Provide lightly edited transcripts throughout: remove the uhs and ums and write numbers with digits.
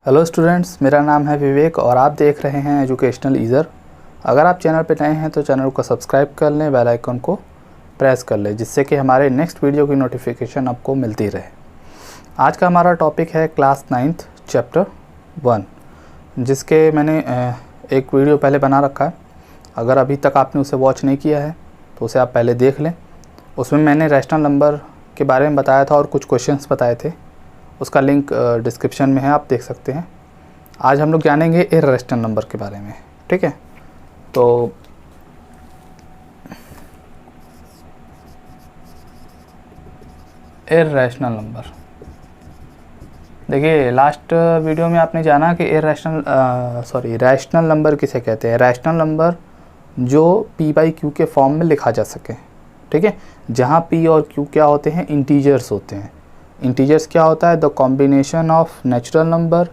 Hello students, मेरा नाम है विवेक और आप देख रहे हैं एजुकेशनल ईज़र। अगर आप चैनल पर नए हैं तो चैनल को सब्सक्राइब कर लें, बेल आइकन को प्रेस कर लें, जिससे कि हमारे नेक्स्ट वीडियो की नोटिफिकेशन आपको मिलती रहे। आज का हमारा टॉपिक है क्लास 9th चैप्टर 1, जिसके मैंने एक वीडियो पहले बना रखा है। अगर अभी तक आपने उसे वॉच नहीं किया है तो उसे आप पहले देख लें। उसमें मैंने रैशनल नंबर के बारे में बताया था और कुछ क्वेश्चंस बताए थे। उसका लिंक डिस्क्रिप्शन में है, आप देख सकते हैं। आज हम लोग जानेंगे इर्रेशनल नंबर के बारे में, ठीक है। तो इर्रेशनल नंबर, देखिए लास्ट वीडियो में आपने जाना कि रैशनल नंबर किसे कहते हैं। रैशनल नंबर जो p बाई क्यू के फॉर्म में लिखा जा सके, ठीक है। जहाँ p और q क्या होते हैं, इंटीजर्स होते हैं। इंटीजर्स क्या होता है, the combination of natural number,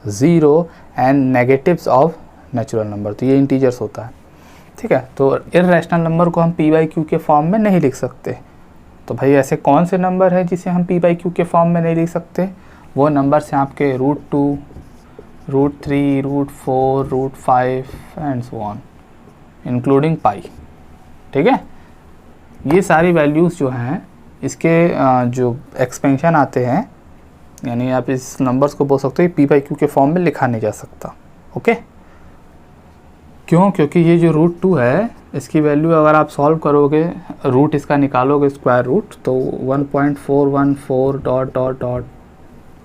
zero and negatives of natural number. तो ये इंटीजर्स होता है, ठीक है। तो इर्रेशनल नंबर को हम p बाई क्यू के फॉर्म में नहीं लिख सकते। तो भाई ऐसे कौन से नंबर है जिसे हम p बाई क्यू के फॉर्म में नहीं लिख सकते? वो नंबर्स हैं आपके √2, √3, √4, √5 एंड सो ऑन, इंक्लूडिंग पाई, ठीक है। ये सारी वैल्यूज़ जो हैं, इसके जो एक्सपेंशन आते हैं, यानी आप इस नंबर्स को बोल सकते हो p बाई क्यू के फॉर्म में लिखा नहीं जा सकता, ओके। क्यों? क्योंकि ये जो √2 है, इसकी वैल्यू अगर आप सॉल्व करोगे, रूट इसका निकालोगे स्क्वायर रूट, तो 1.414 डॉट डॉट डॉट,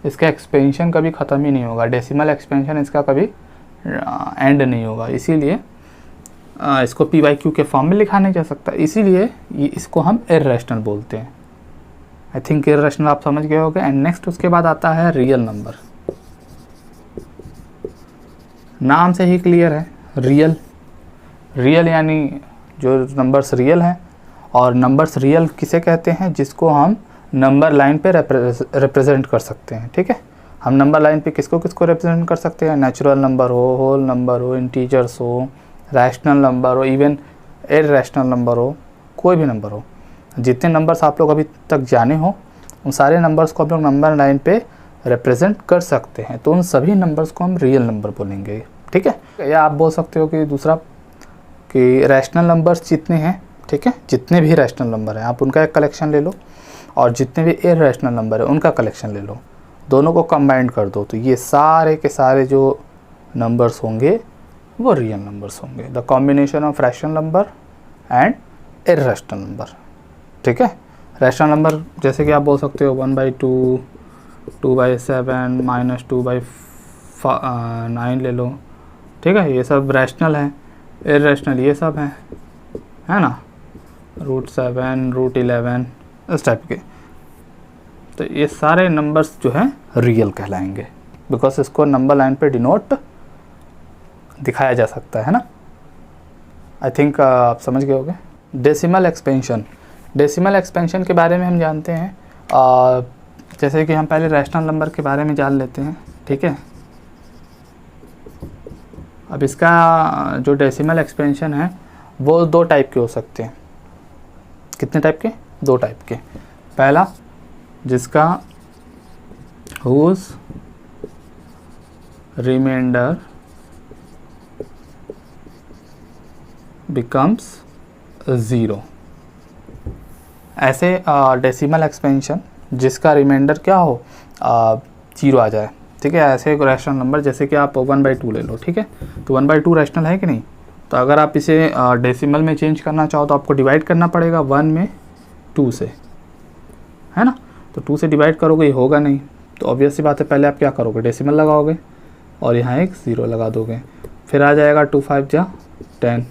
इसका एक्सपेंशन कभी ख़त्म ही नहीं होगा। डेसिमल एक्सपेंशन इसका कभी एंड नहीं होगा। इसीलिए इसको p बाई क्यू के फॉर्म में लिखा नहीं जा सकता। इसीलिए इसको हम इर्रेशनल बोलते हैं। आई थिंक इर्रेशनल आप समझ गए होंगे। एंड नेक्स्ट उसके बाद आता है रियल नंबर। नाम से ही क्लियर है, रियल। रियल यानी जो नंबर्स रियल हैं। और नंबर्स रियल किसे कहते हैं? जिसको हम नंबर लाइन पे रिप्रेजेंट कर सकते हैं, ठीक है। हम नंबर लाइन पे किसको किसको रिप्रेजेंट कर सकते हैं? नेचुरल नंबर हो, होल नंबर हो, इंटीजर्स हो, रैशनल नंबर हो, इवन इर्रेशनल नंबर हो, कोई भी नंबर हो। जितने नंबर्स आप लोग अभी तक जाने हो, उन सारे नंबर्स को आप लोग नंबर लाइन पे रिप्रेजेंट कर सकते हैं। तो उन सभी नंबर्स को हम रियल नंबर बोलेंगे, ठीक है। या आप बोल सकते हो कि दूसरा, कि रैशनल नंबर्स जितने हैं, ठीक है, जितने भी रैशनल नंबर हैं आप उनका एक कलेक्शन ले लो, और जितने भी इर्रेशनल नंबर है उनका कलेक्शन ले लो, दोनों को कंबाइंड कर दो, तो ये सारे के सारे जो नंबर्स होंगे वो रियल नंबर्स होंगे। The combination of rational number and irrational number, ठीक है। रैशनल नंबर जैसे कि आप बोल सकते हो 1/2, 2/7, -2/9 ले लो, ठीक है। ये सब रैशनल है। इर्रेशनल ये सब है ना, √7, √11, इस टाइप के। तो ये सारे नंबर्स जो हैं रियल कहलाएंगे, बिकॉज इसको नंबर लाइन पे डिनोट दिखाया जा सकता है ना। आई थिंक आप समझ गए होंगे। डेसिमल एक्सपेंशन, डेसिमल एक्सपेंशन के बारे में हम जानते हैं। जैसे कि हम पहले रैशनल नंबर के बारे में जान लेते हैं, ठीक है। अब इसका जो डेसिमल एक्सपेंशन है वो दो टाइप के हो सकते हैं। कितने टाइप के? दो टाइप के। पहला, जिसका हुज रिमाइंडर बिकम्स 0। ऐसे डेसिमल एक्सपेंशन जिसका रिमाइंडर क्या हो, 0 आ जाए, ठीक है। ऐसे एक रैशनल नंबर जैसे कि आप 1/2 ले लो, ठीक है। तो 1/2 रैशनल है कि नहीं? तो अगर आप इसे डेसिमल में चेंज करना चाहो तो आपको डिवाइड करना पड़ेगा 1 में 2 से, है ना। तो 2 से डिवाइड करोगे, ये होगा नहीं। तो ऑब्वियस सी बात है, पहले आप क्या करोगे, डेसिमल लगाओगे और यहाँ एक 0 लगा दोगे। फिर आ जाएगा 2 5 जा 10,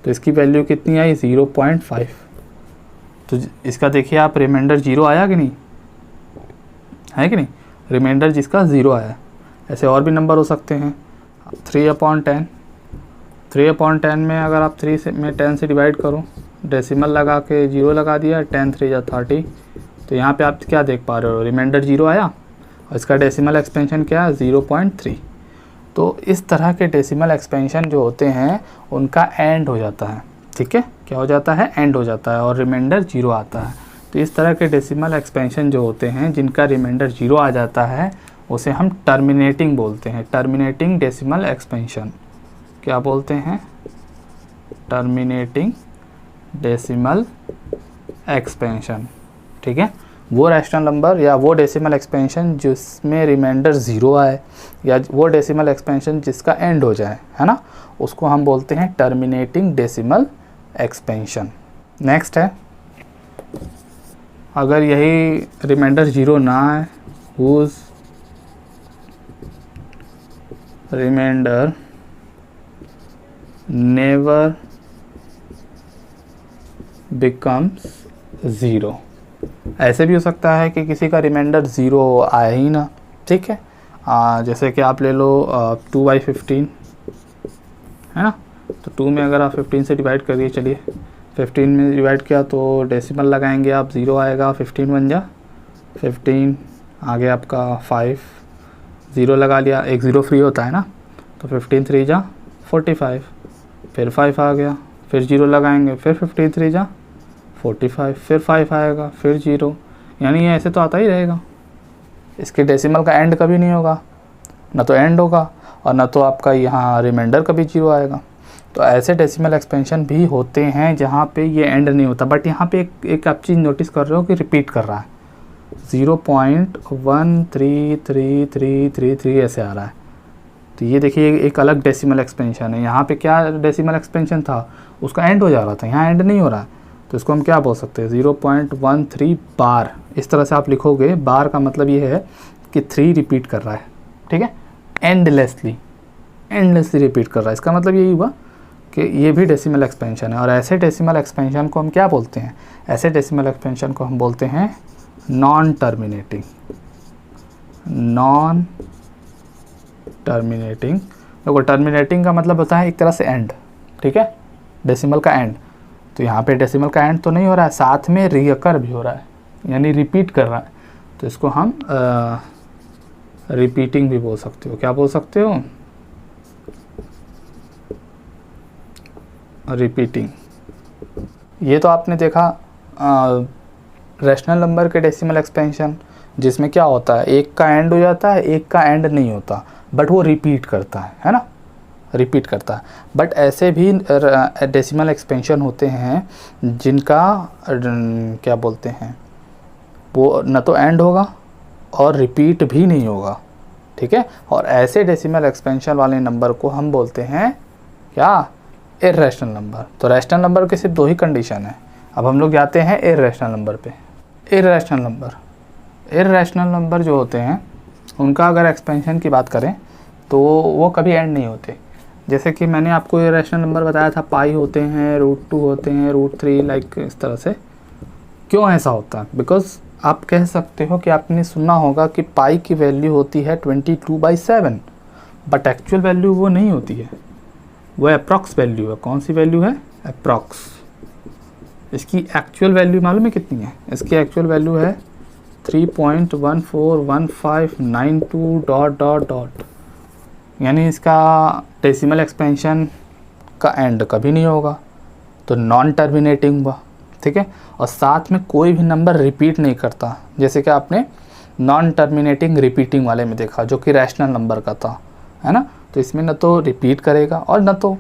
तो इसकी वैल्यू कितनी आई? 0.5। तो इसका देखिए आप, रिमाइंडर 0 आया कि नहीं, है कि नहीं? रिमाइंडर जिसका 0 आया। ऐसे और भी नंबर हो सकते हैं। 3/10, 3/10 में अगर आप 3 से में 10 से डिवाइड करो, डेसिमल लगा के 0 लगा दिया, 10 3 जा 30। तो यहाँ पे आप क्या देख पा रहे हो, रिमाइंडर 0 आया और इसका डेसिमल एक्सपेंशन क्या है? 0.3। तो इस तरह के डेसिमल एक्सपेंशन जो होते हैं उनका एंड हो जाता है, ठीक है। क्या हो जाता है? एंड हो जाता है और रिमाइंडर 0 आता है। तो इस तरह के डेसिमल एक्सपेंशन जो होते हैं जिनका रिमाइंडर 0 आ जाता है, उसे हम टर्मिनेटिंग बोलते हैं, टर्मिनेटिंग डेसिमल एक्सपेंशन। क्या बोलते हैं? Terminating decimal expansion. ठीक है, वो रैशनल नंबर या वो डेसिमल एक्सपेंशन जिसमें रिमाइंडर 0 आए, या वो डेसिमल एक्सपेंशन जिसका एंड हो जाए, है ना, उसको हम बोलते हैं टर्मिनेटिंग डेसिमल एक्सपेंशन। नेक्स्ट है, अगर यही रिमाइंडर 0 ना आए, हुज रिमाइंडर नेवर बिकम्स 0। ऐसे भी हो सकता है कि किसी का रिमाइंडर 0 आए ही ना। ठीक है, जैसे कि आप ले लो 2/15, है ना, तो 2 में अगर आप 15 से डिवाइड करिए, चलिए 15 में डिवाइड किया तो डेसिमल लगाएंगे आप, 0 आएगा, 15 बन जा 15, आगे आपका 5, 0 लगा लिया, एक 0 फ्री होता है ना, तो 15 3 जा 45, फिर 5 आ गया, फिर 0 लगाएंगे, फिर 15 3 जा 45, फिर 5 आएगा, फिर 0, यानी ये ऐसे तो आता ही रहेगा। इसके डेसिमल का एंड कभी नहीं होगा, ना तो एंड होगा और ना तो आपका यहाँ रिमाइंडर कभी 0 आएगा। तो ऐसे डेसिमल एक्सपेंशन भी होते हैं जहाँ पे ये एंड नहीं होता, बट यहाँ पे एक आप चीज़ नोटिस कर रहे हो कि रिपीट कर रहा है, 0.13333 ऐसे आ रहा है। तो ये देखिए एक अलग डेसिमल एक्सपेंशन है। यहाँ पे क्या डेसिमल एक्सपेंशन था, उसका एंड हो जा रहा था, यहाँ एंड नहीं हो रहा है, तो इसको हम क्या बोल सकते हैं, 0.13 बार। इस तरह से आप लिखोगे, बार का मतलब ये है कि 3 रिपीट कर रहा है। ठीक है, एंडलेसली रिपीट कर रहा है, इसका मतलब यही हुआ कि ये भी डेसिमल एक्सपेंशन है। और ऐसे डेसिमल एक्सपेंशन को हम क्या बोलते हैं? ऐसे डेसिमल एक्सपेंशन को हम बोलते हैं नॉन टर्मिनेटिंग। नॉन टर्मिनेटिंग, देखो टर्मिनेटिंग का मतलब होता है एक तरह से एंड, ठीक है, डेसिमल का एंड। तो यहाँ पे डेसिमल का एंड तो नहीं हो रहा है, साथ में रिकर भी हो रहा है, यानी रिपीट कर रहा है, तो इसको हम रिपीटिंग भी बोल सकते हो। क्या बोल सकते हो? रिपीटिंग। ये तो आपने देखा रैशनल नंबर के डेसिमल एक्सपेंशन, जिसमें क्या होता है, एक का एंड हो जाता है, एक का एंड नहीं होता, बट वो रिपीट करता है ना, रिपीट करता है। बट ऐसे भी डेसिमल एक्सपेंशन होते हैं जिनका क्या बोलते हैं, वो न तो एंड होगा और रिपीट भी नहीं होगा। ठीक है, और ऐसे डेसिमल एक्सपेंशन वाले नंबर को हम बोलते हैं क्या? Irrational number. तो रैशनल नंबर के सिर्फ 2 ही कंडीशन है। अब हम लोग जाते हैं इर्रेशनल नंबर पे। इर्रेशनल नंबर जो होते हैं उनका अगर एक्सपेंशन की बात करें तो वो कभी एंड नहीं होते। जैसे कि मैंने आपको इर्रेशनल नंबर बताया था, पाई होते हैं, √2 होते हैं, √3, लाइक इस तरह से। क्यों ऐसा होता है? बिकॉज आप कह सकते हो कि आपने सुना होगा कि पाई की वैल्यू होती है 22/7, बट एक्चुअल वैल्यू वो नहीं होती है, वो अप्रॉक्स वैल्यू है। कौन सी वैल्यू है? अप्रॉक्स। इसकी एक्चुअल वैल्यू मालूम है कितनी है? इसकी एक्चुअल वैल्यू है 3.141592 ... यानी इसका डेसिमल एक्सपेंशन का एंड कभी नहीं होगा, तो नॉन टर्मिनेटिंग हुआ। ठीक है, और साथ में कोई भी नंबर रिपीट नहीं करता, जैसे कि आपने नॉन टर्मिनेटिंग रिपीटिंग वाले में देखा, जो कि रैशनल नंबर का था, है ना। तो इसमें न तो रिपीट करेगा और न तो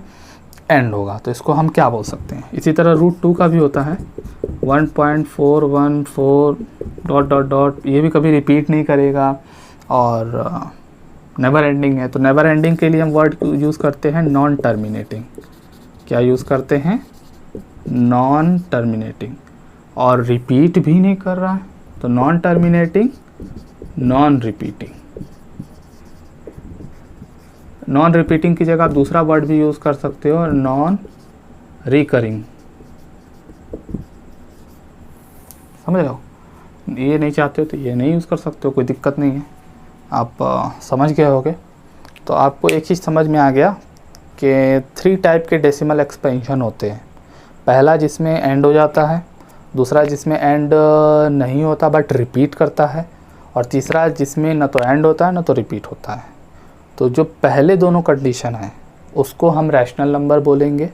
एंड होगा, तो इसको हम क्या बोल सकते हैं? इसी तरह √2 का भी होता है 1.414 ... ये भी कभी रिपीट नहीं करेगा और नेवर एंडिंग है। तो नेवर एंडिंग के लिए हम वर्ड यूज़ करते हैं नॉन टर्मिनेटिंग। क्या यूज़ करते हैं? Non terminating. और रिपीट भी नहीं कर रहा है, तो non terminating, non repeating. Non repeating की जगह आप दूसरा वर्ड भी यूज़ कर सकते हो, नॉन रिकरिंग। समझ रहे हो? ये नहीं चाहते हो तो ये नहीं यूज़ कर सकते हो, कोई दिक्कत नहीं है, आप समझ गए होगे। तो आपको एक चीज़ समझ में आ गया कि 3 टाइप के डेसिमल एक्सपेंशन होते हैं। पहला जिसमें एंड हो जाता है, दूसरा जिसमें एंड नहीं होता बट रिपीट करता है, और तीसरा जिसमें न तो एंड होता है न तो रिपीट होता है। तो जो पहले दोनों कंडीशन हैं उसको हम रैशनल नंबर बोलेंगे।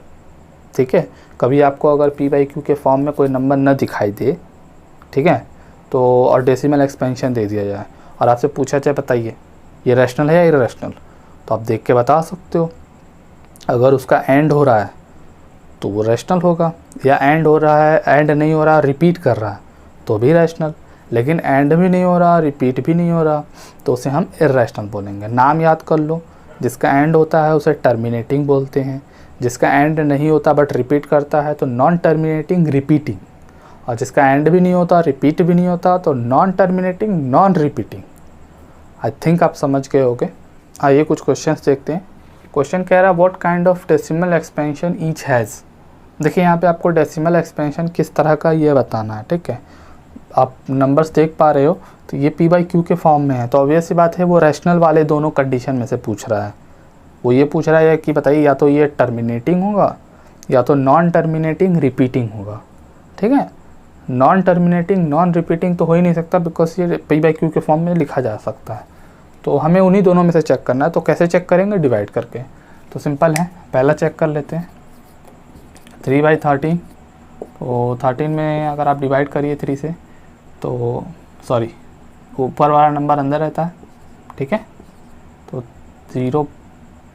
ठीक है, कभी आपको अगर p/q के फॉर्म में कोई नंबर न दिखाई दे, ठीक है, तो और डेसिमल एक्सपेंशन दे दिया जाए और आपसे पूछा जाए बताइए ये रैशनल है या इररेशनल, तो आप देख के बता सकते हो। अगर उसका एंड हो रहा है तो वो रैशनल होगा, या एंड हो रहा है, एंड नहीं हो रहा, रिपीट कर रहा है तो भी रैशनल, लेकिन एंड भी नहीं हो रहा, रिपीट भी नहीं हो रहा, तो उसे हम इररेशनल बोलेंगे। नाम याद कर लो, जिसका एंड होता है उसे टर्मिनेटिंग बोलते हैं, जिसका एंड नहीं होता बट रिपीट करता है तो नॉन टर्मिनेटिंग रिपीटिंग, और जिसका एंड भी नहीं होता, रिपीट भी नहीं होता, तो non terminating non repeating. I think आप समझ गए होगे। आइए कुछ क्वेश्चंस देखते हैं। क्वेश्चन कह रहा है what kind of decimal expansion each has. देखिए यहाँ पे आपको डेसिमल एक्सपेंशन किस तरह का ये बताना है, ठीक है। आप नंबर्स देख पा रहे हो, तो ये पी बाई क्यू के फॉर्म में है, तो ऑब्वियस सी बात है वो रैशनल वाले दोनों कंडीशन में से पूछ रहा है। वो ये पूछ रहा है कि बताइए या तो ये टर्मिनेटिंग होगा या तो नॉन टर्मिनेटिंग रिपीटिंग होगा, ठीक है। नॉन टर्मिनेटिंग नॉन रिपीटिंग तो हो ही नहीं सकता, बिकॉज ये पी बाई क्यू के फॉर्म में लिखा जा सकता है, तो हमें उन्हीं दोनों में से चेक करना है। तो कैसे चेक करेंगे, डिवाइड करके। तो सिंपल है, पहला चेक कर लेते हैं 3/13। तो 13 में अगर आप डिवाइड करिए 3 से, तो सॉरी ऊपर वाला नंबर अंदर रहता है, ठीक है। तो 0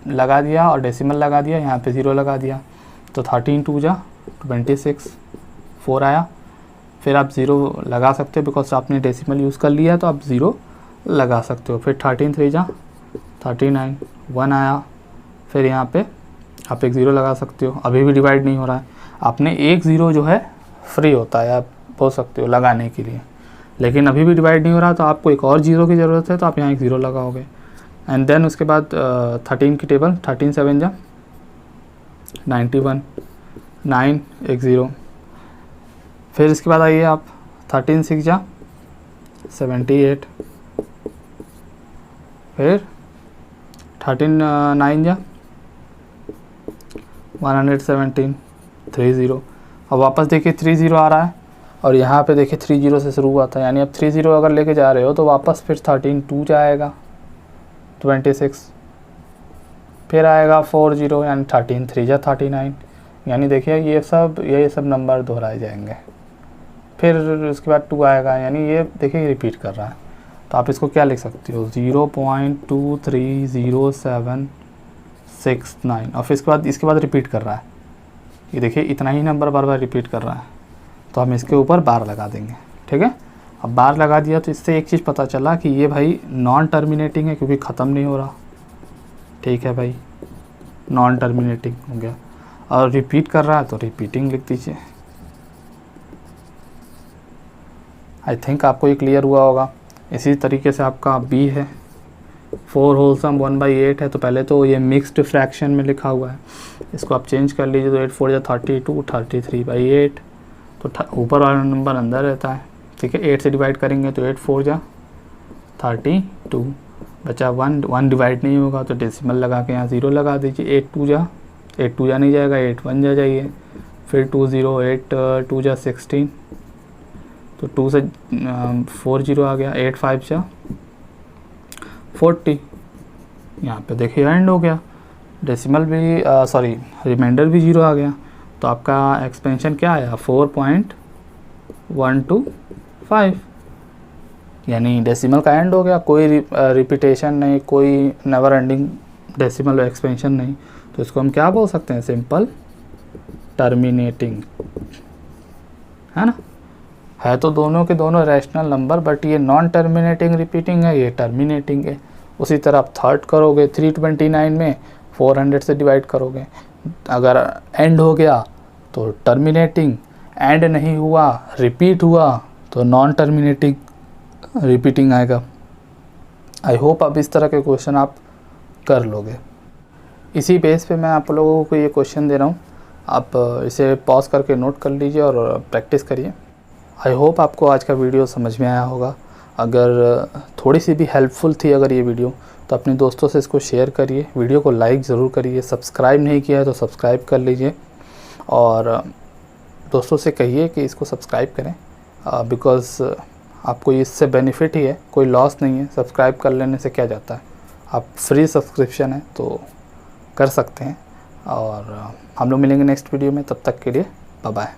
लगा दिया और डेसिमल लगा दिया, यहाँ पे 0 लगा दिया, तो 13 2 जा 26, 4 आया। फिर आप 0 लगा सकते हो बिकॉज आपने डेसिमल यूज़ कर लिया, तो आप 0 लगा सकते हो। फिर 13 3 जा 39, 1 आया। फिर यहाँ पे आप एक 0 लगा सकते हो, अभी भी डिवाइड नहीं हो रहा है। आपने एक 0 जो है फ्री होता है, आप बोल सकते हो लगाने के लिए, लेकिन अभी भी डिवाइड नहीं हो रहा, तो आपको एक और 0 की ज़रूरत है, तो आप यहाँ एक 0 लगाओगे। एंड देन उसके बाद 13 की टेबल, 13 7 जा 91, 9 एक 0। फिर इसके बाद आइए आप 13 6 जा 78, फिर 13 9 जा 117, 30। अब वापस देखिए 30 आ रहा है, और यहाँ पे देखिए 30 से शुरू हुआ था, यानी अब 30 अगर लेके जा रहे हो तो वापस फिर 13 2 जाएगा 26, फिर आएगा 40, यानी 13 3 जा 39। यानी देखिए ये सब नंबर दोहराए जाएंगे। फिर उसके बाद 2 आएगा, यानी ये देखिए रिपीट कर रहा है, तो आप इसको क्या लिख सकते हो 0.230769, और फिर इसके बाद रिपीट कर रहा है। ये देखिए इतना ही नंबर बार बार रिपीट कर रहा है, तो हम इसके ऊपर बार लगा देंगे, ठीक है। अब बार लगा दिया तो इससे एक चीज़ पता चला कि ये भाई नॉन टर्मिनेटिंग है, क्योंकि ख़त्म नहीं हो रहा, ठीक है भाई, नॉन टर्मिनेटिंग हो गया। और रिपीट कर रहा है तो रिपीटिंग लिख दीजिए। आई थिंक आपको ये क्लियर हुआ होगा। इसी तरीके से आपका बी है, 4 होलसम 1/8 है, तो पहले तो ये मिक्स्ड फ्रैक्शन में लिखा हुआ है, इसको आप चेंज कर लीजिए, तो 8 4 जा 32, 33/8, तो ऊपर वाला नंबर अंदर रहता है, ठीक है। 8 से डिवाइड करेंगे तो 8 4 जा 32, बचा 1 डिवाइड नहीं होगा, तो डेसिमल लगा के यहाँ 0 लगा दीजिए। 8 2 जा नहीं जाएगा, 8 1 जा जाइए, फिर 2 0, 8 2 जा 16, तो 2 से 4 0 आ गया, 8 5 जा 40। यहाँ पे देखिए एंड हो गया, डेसिमल भी रिमाइंडर भी 0 आ गया, तो आपका एक्सपेंशन क्या आया 4.125, यानी डेसिमल का एंड हो गया, कोई रिपीटेशन नहीं, कोई नेवर एंडिंग डेसिमल एक्सपेंशन नहीं, तो इसको हम क्या बोल सकते हैं, सिंपल टर्मिनेटिंग, है ना। है तो दोनों के दोनों रैशनल नंबर, बट ये नॉन टर्मिनेटिंग रिपीटिंग है, ये टर्मिनेटिंग है। उसी तरह आप थर्ड करोगे, 329 में 400 से डिवाइड करोगे, अगर एंड हो गया तो टर्मिनेटिंग, एंड नहीं हुआ रिपीट हुआ तो नॉन टर्मिनेटिंग रिपीटिंग आएगा। आई होप अब इस तरह के क्वेश्चन आप कर लोगे। इसी बेस पे मैं आप लोगों को ये क्वेश्चन दे रहा हूँ, आप इसे पॉज करके नोट कर लीजिए और प्रैक्टिस करिए। आई होप आपको आज का वीडियो समझ में आया होगा। अगर थोड़ी सी भी हेल्पफुल थी अगर ये वीडियो, तो अपने दोस्तों से इसको शेयर करिए, वीडियो को लाइक ज़रूर करिए, सब्सक्राइब नहीं किया है तो सब्सक्राइब कर लीजिए, और दोस्तों से कहिए कि इसको सब्सक्राइब करें, बिकॉज़ आपको इससे बेनिफिट ही है, कोई लॉस नहीं है। सब्सक्राइब कर लेने से क्या जाता है, आप फ्री सब्सक्रिप्शन है तो कर सकते हैं। और हम लोग मिलेंगे नेक्स्ट वीडियो में, तब तक के लिए बाय बाय।